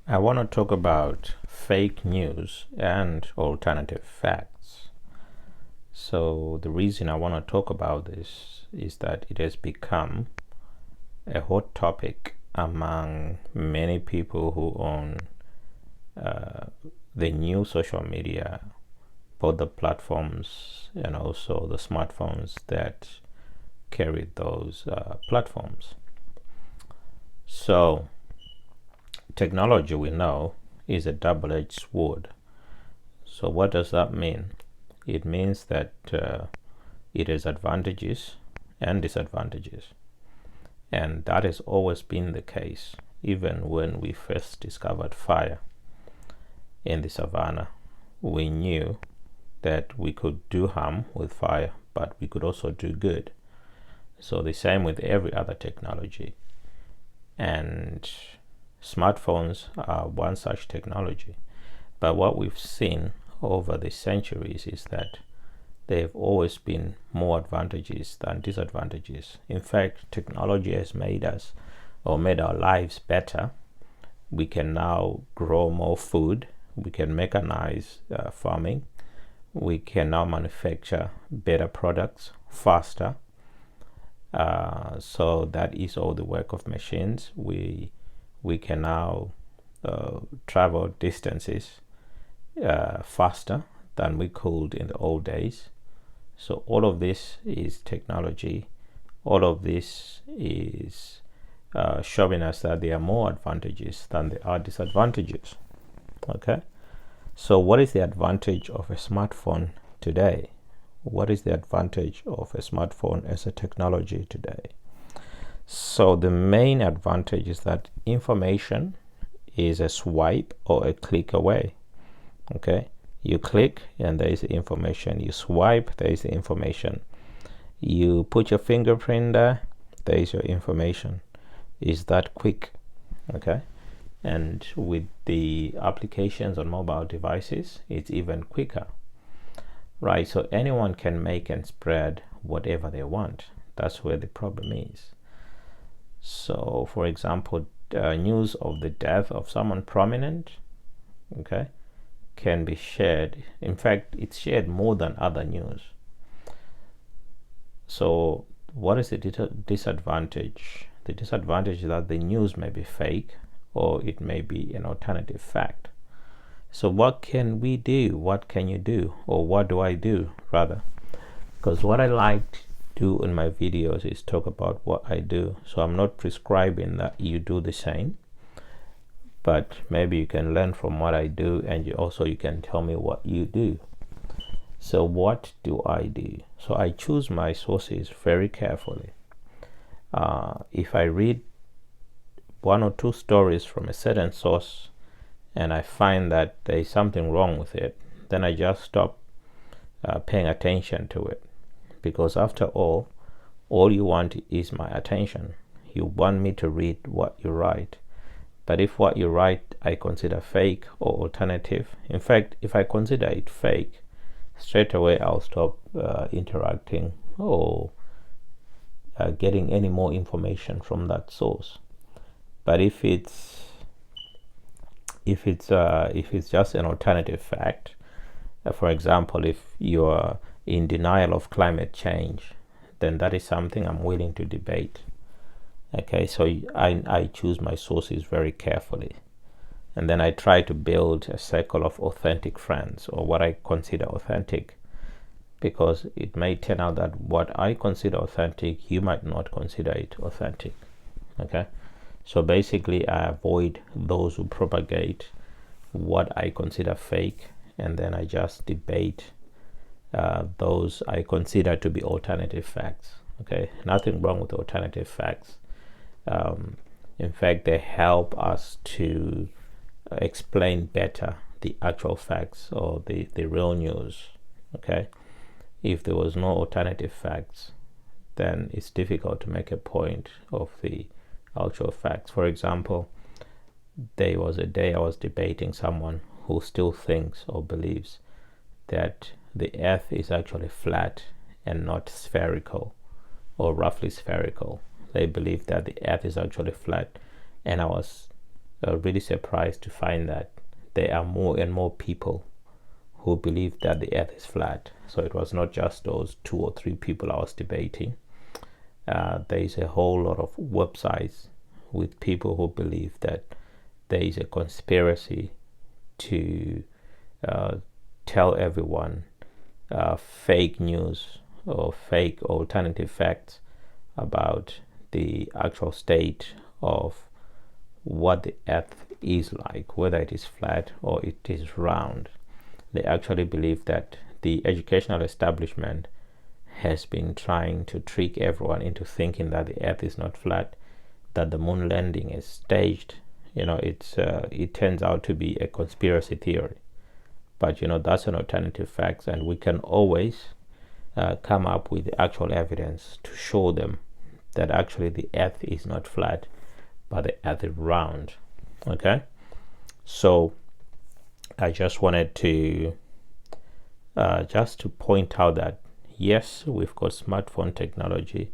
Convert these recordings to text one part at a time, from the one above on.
I want to talk about fake news and alternative facts. So, the reason I want to talk about this is that it has become a hot topic among many people who own the new social media, both the platforms and also the smartphones that carry those platforms. So, technology, we know, is a double-edged sword. So what does that mean? It means that it has advantages and disadvantages, and that has always been the case. Even when we first discovered fire in the savannah, we knew that we could do harm with fire, but we could also do good. So the same with every other technology, and smartphones are one such technology. But what we've seen over the centuries is that there have always been more advantages than disadvantages. In fact, technology has made us or made our lives better. We can now grow more food. We can mechanize farming. We can now manufacture better products faster. So that is all the work of machines. We can now travel distances faster than we could in the old days. So all of this is technology. All of this is showing us that there are more advantages than there are disadvantages. Okay. So what is the advantage of a smartphone today? What is the advantage of a smartphone as a technology today? So the main advantage is that information is a swipe or a click away. Okay, you click and there is the information. You swipe, there is the information. You put your fingerprint there is your information. Is that quick? Okay, and with the applications on mobile devices, it's even quicker. Right, so anyone can make and spread whatever they want. That's where the problem is. So, for example, news of the death of someone prominent, okay, can be shared. In fact, it's shared more than other news. So, what is the disadvantage? The disadvantage is that the news may be fake or it may be an alternative fact. So, what can we do? What can you do? Or what do I do, rather? Because what I like to do in my videos is talk about what I do. So I'm not prescribing that you do the same, but maybe you can learn from what I do, and you can tell me what you do. So what do I do? So I choose my sources very carefully. If I read one or two stories from a certain source and I find that there is something wrong with it, then I just stop paying attention to it. Because after all you want is my attention. You want me to read what you write. But if what you write I consider fake or alternative, in fact, if I consider it fake, straight away I'll stop interacting or getting any more information from that source. But if it's just an alternative fact, for example, if you're in denial of climate change, then that is something I'm willing to debate. Okay, so I choose my sources very carefully, and then I try to build a circle of authentic friends, or what I consider authentic, because it may turn out that what I consider authentic, you might not consider it authentic. Okay, so basically I avoid those who propagate what I consider fake, and then I just debate those I consider to be alternative facts. Okay, nothing wrong with alternative facts. In fact, they help us to explain better the actual facts or the real news. Okay, if there was no alternative facts, then it's difficult to make a point of the actual facts. For example, there was a day I was debating someone who still thinks or believes that the earth is actually flat and not spherical or roughly spherical. They believe that the earth is actually flat, and I was really surprised to find that there are more and more people who believe that the earth is flat. So it was not just those 2 or 3 people I was debating. There is a whole lot of websites with people who believe that there is a conspiracy to tell everyone fake news or fake alternative facts about the actual state of what the earth is like, whether it is flat or it is round. They actually believe that the educational establishment has been trying to trick everyone into thinking that the earth is not flat, that the moon landing is staged. It turns out to be a conspiracy theory. But that's an alternative fact, and we can always come up with the actual evidence to show them that actually the earth is not flat, but the earth is round. Okay, so I just wanted to point out that yes, we've got smartphone technology.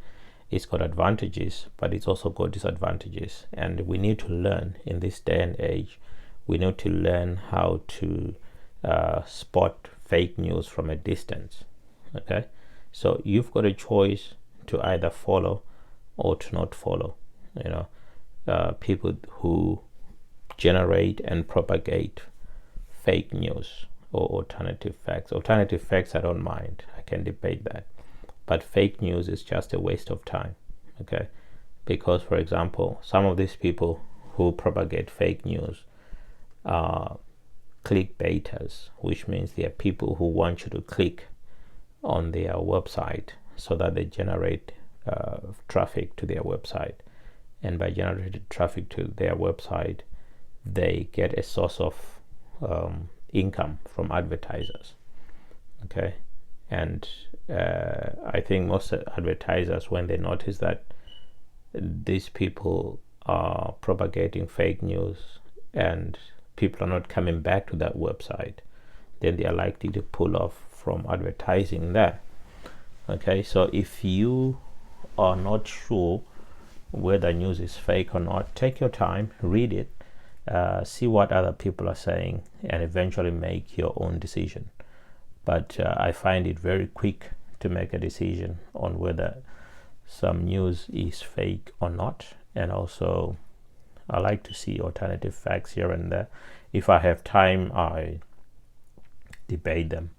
It's got advantages, but it's also got disadvantages, and we need to learn in this day and age. We need to learn how to spot fake news from a distance. Okay, so you've got a choice to either follow or to not follow. People who generate and propagate fake news or alternative facts. Alternative facts, I don't mind. I can debate that. But fake news is just a waste of time. Okay, because for example, some of these people who propagate fake news are clickbaiters, which means they are people who want you to click on their website so that they generate traffic to their website, and by generating traffic to their website, they get a source of income from advertisers. Okay, and I think most advertisers, when they notice that these people are propagating fake news and people are not coming back to that website, then they are likely to pull off from advertising there. Okay, so if you are not sure whether news is fake or not, take your time, read it, see what other people are saying, and eventually make your own decision. But I find it very quick to make a decision on whether some news is fake or not. And also, I like to see alternative facts here and there. If I have time, I debate them.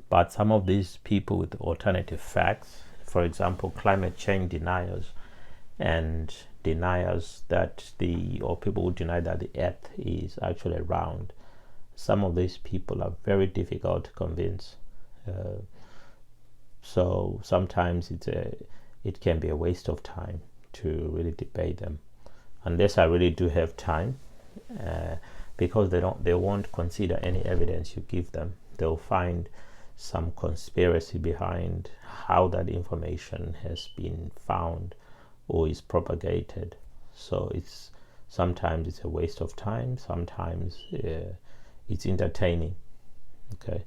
But some of these people with alternative facts, for example, climate change deniers and deniers that or people who deny that the earth is actually round, some of these people are very difficult to convince. So sometimes it can be a waste of time to really debate them, unless I really do have time, because they won't consider any evidence you give them. They'll find some conspiracy behind how that information has been found or is propagated. So sometimes it's a waste of time, sometimes it's entertaining, okay,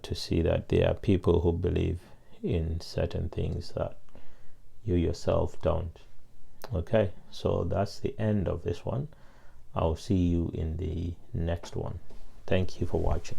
to see that there are people who believe in certain things that you yourself don't. Okay, so that's the end of this one. I'll see you in the next one. Thank you for watching.